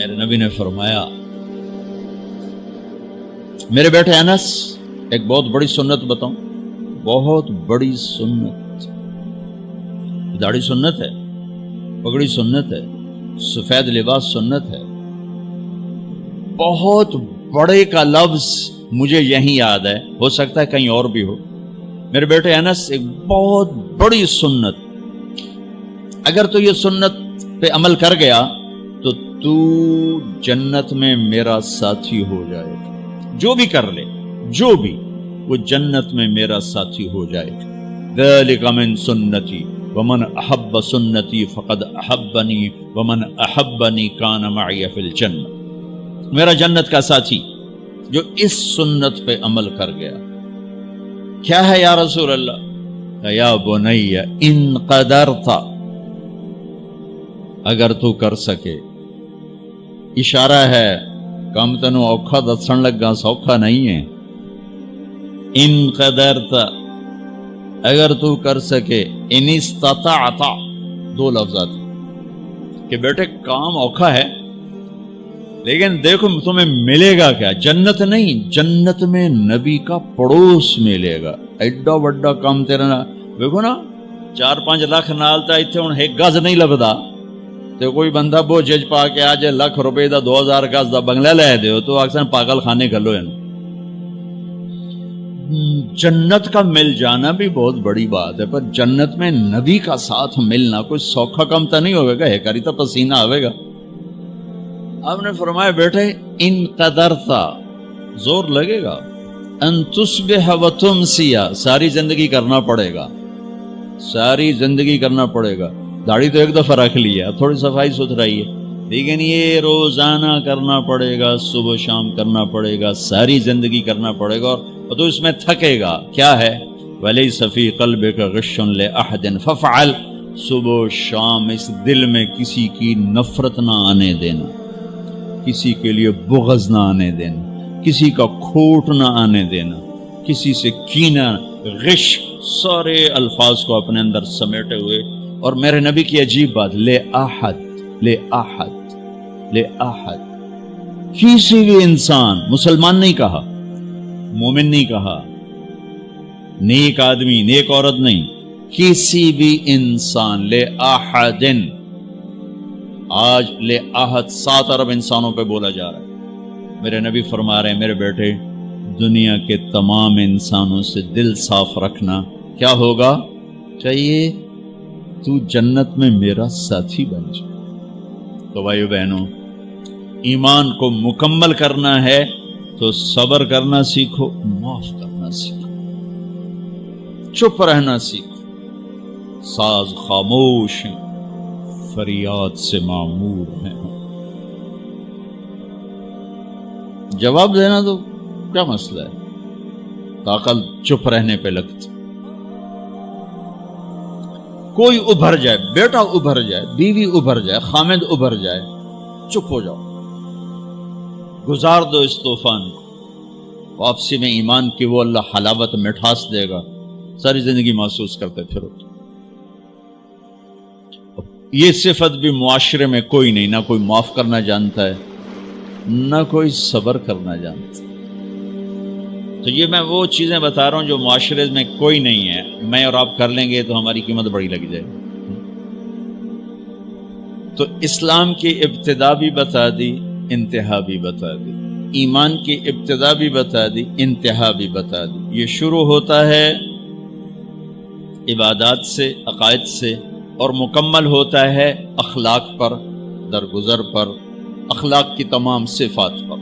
میرے نبی نے فرمایا میرے بیٹے انس ایک بہت بڑی سنت بتاؤں، بہت بڑی سنت، داڑھی سنت ہے، پگڑی سنت ہے، سفید لباس سنت ہے، بہت بڑے کا لفظ مجھے یہیں یاد ہے، ہو سکتا ہے کہیں اور بھی ہو۔ میرے بیٹے انس ایک بہت بڑی سنت، اگر تو یہ سنت پہ عمل کر گیا تو جنت میں میرا ساتھی ہو جائے گا، جو بھی کر لے، جو بھی، وہ جنت میں میرا ساتھی ہو جائے گا۔ ذالک من سنتی ومن احب سنتی فقد احبنی ومن احبنی کان معی فی الجنہ، میرا جنت کا ساتھی جو اس سنت پہ عمل کر گیا۔ کیا ہے یا رسول اللہ؟ یا بنی ان قدرت، اگر تو کر سکے، اشارہ ہے کم تنو اوکھا دسن لگا سوکھا نہیں ہے۔ ان قدرت، اگر تو کر سکے، ان استطاعت، دو لفظات کہ بیٹے کام اوکھا ہے لیکن دیکھو تمہیں ملے گا کیا؟ جنت نہیں، جنت میں نبی کا پڑوس ملے گا۔ ایڈا وڈا کام تیرا، دیکھو نا 4-5 لاکھ نالتا ایتھے ہن ایک گز نہیں لبدا تے کوئی بندہ بوجھ پا کے آ جائے لاکھ روپے دا 2000 گز دا بنگلہ لے دیو تو اکثر پاگل خانے گلو ہے۔ جنت کا مل جانا بھی بہت بڑی بات ہے، پر جنت میں نبی کا ساتھ ملنا کوئی سوکھا کم تو نہیں ہوگا، ہے کری تو پسینہ آئے گا۔ آپ نے فرمایا بیٹے ان قدرتا، زور لگے گا، ان تصبح و تمسی، ساری زندگی کرنا پڑے گا، ساری زندگی کرنا پڑے گا۔ داڑھی تو ایک دفعہ رکھ لی ہے، تھوڑی صفائی ستھرائی ہے، لیکن یہ روزانہ کرنا پڑے گا، صبح شام کرنا پڑے گا، ساری زندگی کرنا پڑے گا، اور تو اس میں تھکے گا۔ کیا ہے؟ وَلَيْسَ فِي قَلْبِكَ غِشٌّ لِأَحَدٍ فَافْعَلْ، صبح شام اس دل میں کسی کی نفرت نہ آنے دینا، کسی کے لیے بغض نہ آنے دینا، کسی کا کھوٹ نہ آنے دینا، کسی سے کینہ، غش، سارے الفاظ کو اپنے اندر سمیٹے ہوئے۔ اور میرے نبی کی عجیب بات، لے احد، لے احد، لے احد، کسی بھی انسان، مسلمان نہیں کہا، مومن نہیں کہا، نیک آدمی، نیک عورت نہیں، کسی بھی انسان، لے احدن، آج لے احد 7 ارب انسانوں پہ بولا جا رہا ہے۔ میرے نبی فرما رہے ہیں میرے بیٹے دنیا کے تمام انسانوں سے دل صاف رکھنا، کیا ہوگا؟ چاہیے تو جنت میں میرا ساتھی بن جائے۔ تو بھائیو بہنوں، ایمان کو مکمل کرنا ہے تو صبر کرنا سیکھو، معاف کرنا سیکھو، چپ رہنا سیکھو، ساز خاموش ہیں، فریاد سے معمور ہیں۔ جواب دینا تو کیا مسئلہ ہے، طاقت چپ رہنے پہ لگتی۔ کوئی ابھر جائے، بیٹا ابھر جائے، بیوی ابھر جائے، خامد ابھر جائے، چپ ہو جاؤ، گزار دو اس طوفان کو۔ واپسی میں ایمان کی وہ اللہ حلاوت مٹھاس دے گا، ساری زندگی محسوس کرتے پھرو۔ یہ صفت بھی معاشرے میں کوئی نہیں، نہ کوئی معاف کرنا جانتا ہے، نہ کوئی صبر کرنا جانتا ہے۔ تو یہ میں وہ چیزیں بتا رہا ہوں جو معاشرے میں کوئی نہیں ہے، میں اور آپ کر لیں گے تو ہماری قیمت بڑی لگ جائے گی۔ تو اسلام کی ابتدا بھی بتا دی، انتہا بھی بتا دی، ایمان کی ابتدا بھی بتا دی، انتہا بھی بتا دی۔ یہ شروع ہوتا ہے عبادات سے، عقائد سے، اور مکمل ہوتا ہے اخلاق پر، درگزر پر، اخلاق کی تمام صفات پر۔